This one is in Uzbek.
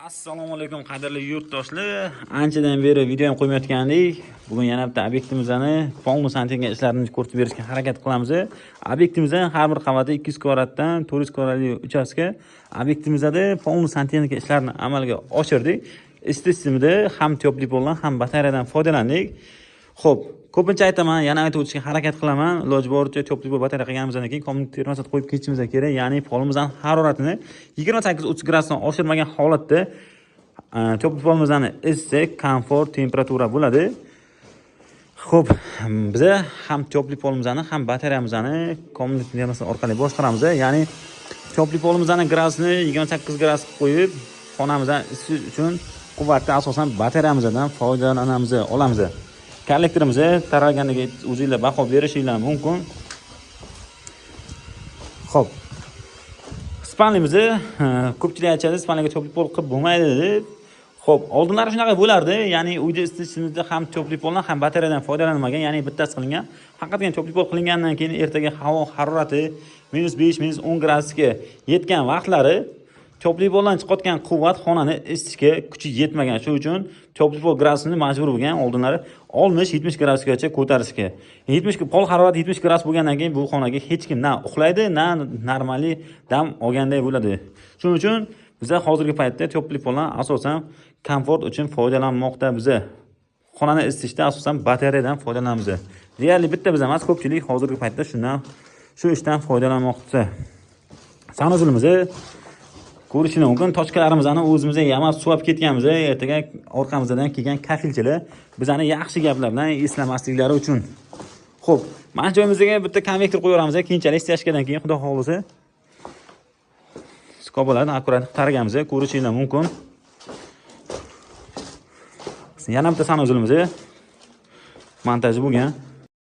Assalomu alaykum qadrli yurtdoshlar. Anchadan beri video ham qo'ymayotgandik. Bugun yana bitta obyektimizni polni santiga ishlarini ko'rsatib berishga harakat qilamiz. Obyektimizda har bir qavati 200 kvadratdan 400 kvadratli uchastka. Obyektimizda polni santiga ishlarini amalga oshirdik. Sistemida ham topli poldan ham batareyadan foydalandik. Xo'p, ko'pincha aytaman, yana aytib o'tishga harakat qilaman. Iloji boricha topli pol batareya qilganimizdan keyin kommunik termostat qo'yib ketishimiz kerak. Ya'ni polimizning haroratini 28-30 gradusdan oshirmagan holatda topli polimizni isitsak, komfort temperatura bo'ladi. Xo'p, biz ham topli polimizni ham batareyamizni kommunik termostat orqali boshqaramiz. Ya'ni topli polimizni gradusini 28 gradus qo'yib, xonamizni isitish uchun quvvatni asosan batareyamizdan foydalanamiz, olamiz. Kollektorimizni taralganiga o'zingizlar baho berishinglar mumkin. Xo'p. Spanlimizni ko'pchilik aytadi, spanliga topli pol qilib bo'lmaydi deb. Xo'p, oldinlari shunaqa bo'lardi. Ya'ni uyda isitishimizda ham topli poldan ham batareyadan foydalanmagan, ya'ni bittasi qilingan. Faqatgina topli pol qilingandan keyin ertaga havo harorati -5, -10 gradusga yetgan vaqtlari topli poldan chiqayotgan quvvat xonani isitishga kuchi yetmagan. Shuning uchun topli pol gradusini majbur bo'lgan oldinlari 60-70 gradusgacha ko'tarishga. 70 pol harorati 70 gradus bo'lgandan keyin bu xonaga hech kim na uxlaydi, na normali dam olganday bo'ladi. Shuning uchun biz hozirgi paytda topli poldan asosan komfort uchun foydalanmoqda biz. Xonani isitishda asosan batareyadan foydalanamiz. Deyarli bitta biz emas, ko'pchilik hozirgi paytda shu ishdan foydalanmoqda. Sanuzilimizni ko'rishingiz mumkin. Tochkalarimizni o'zimizga yamab suvab ketganmiz. Ertaga orqamizdan kelgan kafilchilar bizani yaxshi gaplar bilan eslamasliklari uchun. Xo'p, mana joyimizga bitta konvektor qo'yamiz. Keyinchalik stashkadan keyin xudo xolisa skobalarni akkurat taraganmiz. Ko'rishingiz mumkin. Yana bitta sanuzilimiz montaj bo'lgan.